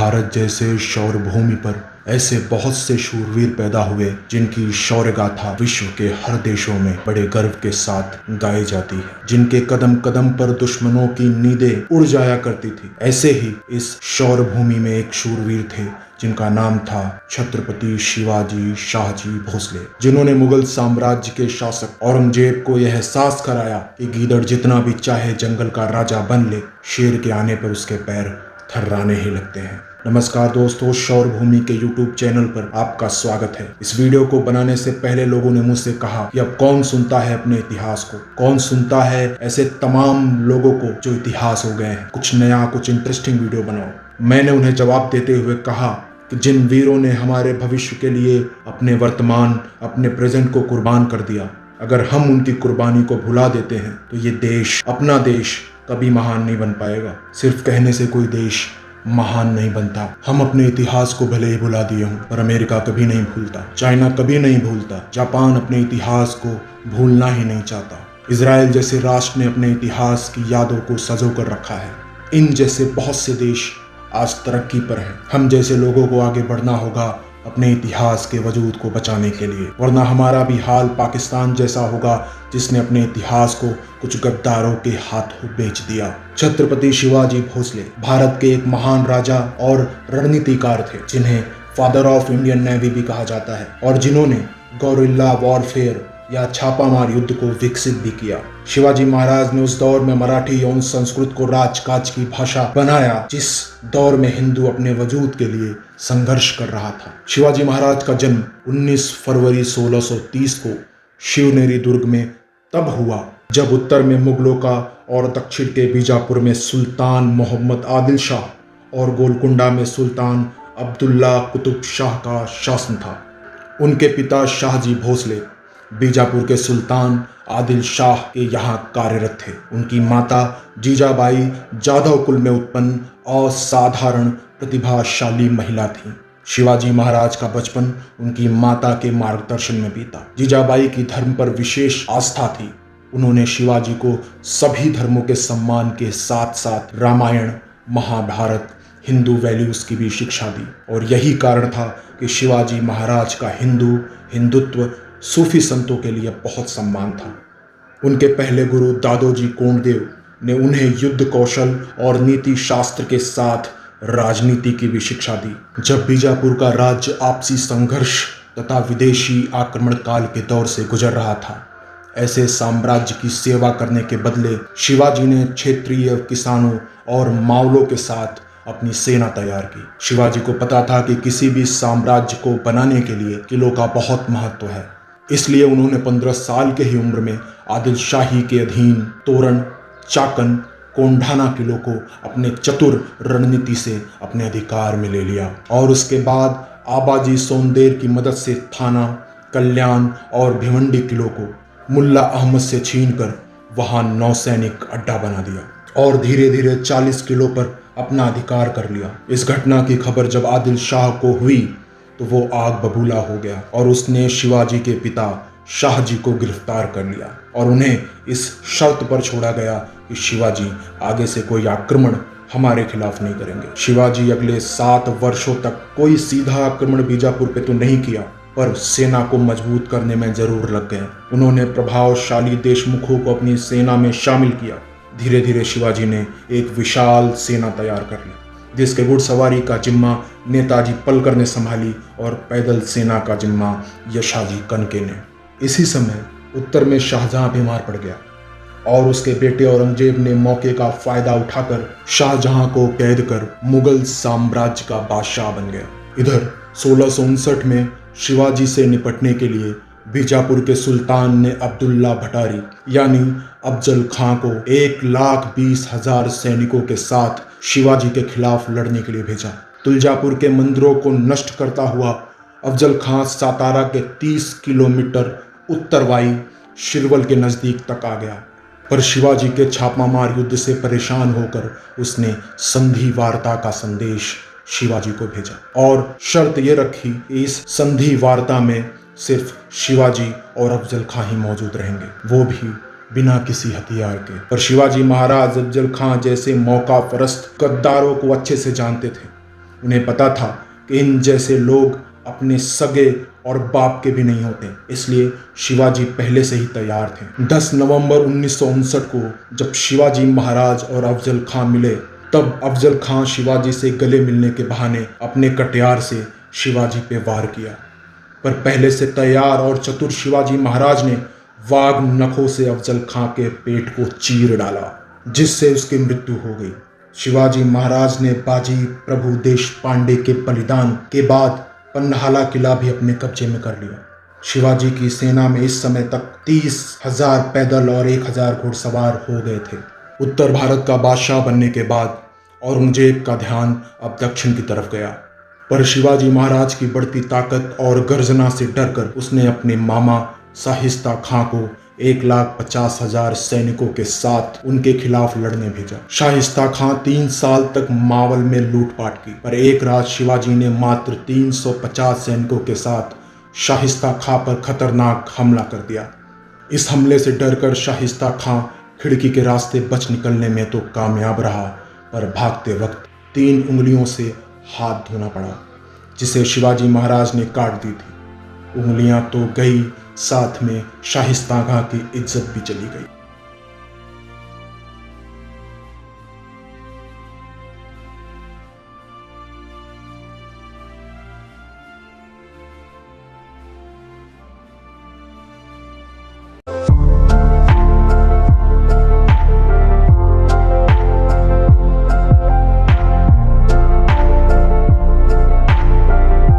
भारत जैसे शौर्य भूमि पर ऐसे बहुत से शूरवीर पैदा हुए जिनकी शौर्य गाथा विश्व के हर देशों में बड़े गर्व के साथ गाई जाती है, जिनके कदम कदम पर दुश्मनों की नींदें उड़ जाया करती थी। ऐसे ही इस शौर्य भूमि में एक शूरवीर थे जिनका नाम था छत्रपति शिवाजी शाहजी भोसले, जिन्होंने मुगल साम्राज्य के शासक औरंगजेब को यह एहसास कराया कि गीदड़ जितना भी चाहे जंगल का राजा बन ले, शेर के आने पर उसके पैर थर्राने ही लगते हैं। नमस्कार दोस्तों, शौर्य भूमि के YouTube चैनल पर आपका स्वागत है। इस वीडियो को बनाने से पहले लोगों ने मुझसे कहा कि अब कौन सुनता है अपने इतिहास को, कौन सुनता है ऐसे तमाम लोगों को जो इतिहास हो गए हैं, कुछ नया कुछ इंटरेस्टिंग वीडियो बनाओ। मैंने उन्हें जवाब देते हुए कहा कि जिन वीरों ने हमारे भविष्य के लिए अपने वर्तमान अपने प्रेजेंट को कुर्बान कर दिया, अगर हम उनकी कुर्बानी को भुला देते हैं तो ये देश, अपना देश कभी महान नहीं बन पाएगा। सिर्फ कहने से कोई देश महान नहीं बनता। हम अपने इतिहास को भले ही भुला दिए हों, पर अमेरिका कभी नहीं भूलता, चाइना कभी नहीं भूलता, जापान अपने इतिहास को भूलना ही नहीं चाहता, इजराइल जैसे राष्ट्र ने अपने इतिहास की यादों को सजो कर रखा है। इन जैसे बहुत से देश आज तरक्की पर हैं। हम जैसे लोगों को आगे बढ़ना होगा अपने इतिहास के वजूद को बचाने के लिए, वरना हमारा भी हाल पाकिस्तान जैसा होगा जिसने अपने इतिहास को कुछ गद्दारों के हाथों बेच दिया। छत्रपति शिवाजी भोसले भारत के एक महान राजा और रणनीतिकार थे, जिन्हें फादर ऑफ इंडियन नेवी भी कहा जाता है और जिन्होंने गौरिल्ला वॉरफेयर या छापामार युद्ध को विकसित भी किया। शिवाजी महाराज ने उस दौर में मराठी एवं संस्कृत को राजकाज की भाषा बनाया जिस दौर में हिंदू अपने वजूद के लिए संघर्ष कर रहा था। शिवाजी महाराज का जन्म 19 फरवरी 1630 को शिवनेरी दुर्ग में तब हुआ जब उत्तर में मुगलों का और दक्षिण के बीजापुर में सुल्तान मोहम्मद आदिल शाह और गोलकुंडा में सुल्तान अब्दुल्ला कुतुब शाह का शासन था। उनके पिता शाहजी भोसले बीजापुर के सुल्तान आदिल शाह के यहाँ कार्यरत थे। उनकी माता जीजाबाई जाधव कुल में उत्पन्न असाधारण प्रतिभाशाली महिला थी। शिवाजी महाराज का बचपन उनकी माता के मार्गदर्शन में बीता। जीजाबाई की धर्म पर विशेष आस्था थी। उन्होंने शिवाजी को सभी धर्मों के सम्मान के साथ साथ रामायण, महाभारत, हिंदू वैल्यूज की भी शिक्षा दी और यही कारण था कि शिवाजी महाराज का हिंदुत्व सूफी संतों के लिए बहुत सम्मान था। उनके पहले गुरु दादोजी कोंडदेव ने उन्हें युद्ध कौशल और नीति शास्त्र के साथ राजनीति की भी शिक्षा दी। जब बीजापुर का राज्य आपसी संघर्ष तथा विदेशी आक्रमण काल के दौर से गुजर रहा था, ऐसे साम्राज्य की सेवा करने के बदले शिवाजी ने क्षेत्रीय किसानों और मावलों के साथ अपनी सेना तैयार की। शिवाजी को पता था कि किसी भी साम्राज्य को बनाने के लिए किलों का बहुत महत्व है, इसलिए उन्होंने 15 साल के ही उम्र में आदिल शाही के अधीन तोरण, चाकन, कोंढाना किलों को अपने चतुर रणनीति से अपने अधिकार में ले लिया और उसके बाद आबाजी सोनदेर की मदद से थाना, कल्याण और भिवंडी किलों को मुल्ला अहमद से छीनकर वहां नौसैनिक अड्डा बना दिया और धीरे धीरे 40 किलों पर अपना अधिकार कर लिया। इस घटना की खबर जब आदिल शाह को हुई तो वो आग बबूला हो गया और उसने शिवाजी के पिता शाहजी को गिरफ्तार कर लिया और उन्हें इस शर्त पर छोड़ा गया कि शिवाजी आगे से कोई आक्रमण हमारे खिलाफ नहीं करेंगे। शिवाजी अगले 7 वर्षों तक कोई सीधा आक्रमण बीजापुर पे तो नहीं किया, पर सेना को मजबूत करने में जरूर लग गए। उन्होंने प्रभावशाली देशमुखों को अपनी सेना में शामिल किया। धीरे धीरे शिवाजी ने एक विशाल सेना तैयार कर ली, जिसके घुड़सवारी का जिम्मा नेताजी पलकर ने संभाली और पैदल सेना का जिम्मा यशाजी कनके ने। इसी समय उत्तर में शाहजहां बीमार पड़ गया और उसके बेटे औरंगजेब ने मौके का फायदा उठाकर शाहजहां को कैद कर मुगल साम्राज्य का बादशाह बन गया। इधर 1659 में शिवाजी से निपटने के लिए बीजापुर के सुल्तान ने अब्दुल्ला भटारी यानी अफजल खां को 1,20,000 सैनिकों के साथ शिवाजी के खिलाफ लड़ने के लिए भेजा। तुलजापुर के मंदिरों को नष्ट करता हुआ अफजल खां सातारा के 30 किलोमीटर उत्तरवाई शिरवल के नजदीक तक आ गया, पर शिवाजी के छापामार युद्ध से परेशान होकर उसने संधि वार्ता का संदेश शिवाजी को भेजा और शर्त यह रखी कि इस संधि वार्ता में सिर्फ शिवाजी और अफजल खां ही मौजूद रहेंगे, वो भी बिना किसी हथियार के। पर शिवाजी महाराज अफजल खां जैसे मौका परस्त गद्दारों को अच्छे से जानते थे। उन्हें पता था कि इन जैसे लोग अपने सगे और बाप के भी नहीं होते, इसलिए शिवाजी पहले से ही तैयार थे। 10 नवंबर 1959 को जब शिवाजी महाराज और अफजल खां मिले, तब अफजल खां शिवाजी से गले मिलने के बहाने अपने कटियार से शिवाजी पे वार किया, पर पहले से तैयार और चतुर शिवाजी महाराज ने वाघ नखों से अफजल खां के पेट को चीर डाला, जिससे उसकी मृत्यु हो गई। शिवाजी महाराज ने बाजी प्रभु देश पांडे के बलिदान के बाद पन्हाला किला भी अपने कब्जे में कर लिया। शिवाजी की सेना में इस समय तक 30,000 पैदल और 1,000 घुड़सवार हो गए थे। उत्तर भारत का बादशाह बनने के बाद औरंगजेब का ध्यान अब दक्षिण की तरफ गया, पर शिवाजी महाराज की बढ़ती ताकत और गर्जना से डरकर उसने अपने मामा शाहिस्ता खां को 1,50,000 सैनिकों के साथ उनके खिलाफ लड़ने भेजा। शाहिस्ता खां 3 साल तक मावल में लूटपाट की, पर एक रात शिवाजी ने मात्र 350 सैनिकों के साथ शाहिस्ता खां पर खतरनाक हमला कर दिया। इस हमले से डरकर शाहिस्ता खां खिड़की के रास्ते बच निकलने में तो कामयाब रहा, पर भागते वक्त 3 उंगलियों से हाथ धोना पड़ा, जिसे शिवाजी महाराज ने काट दी थी। उंगलियां तो गई, साथ में शाहिस्ता खां की इज्जत भी चली गई।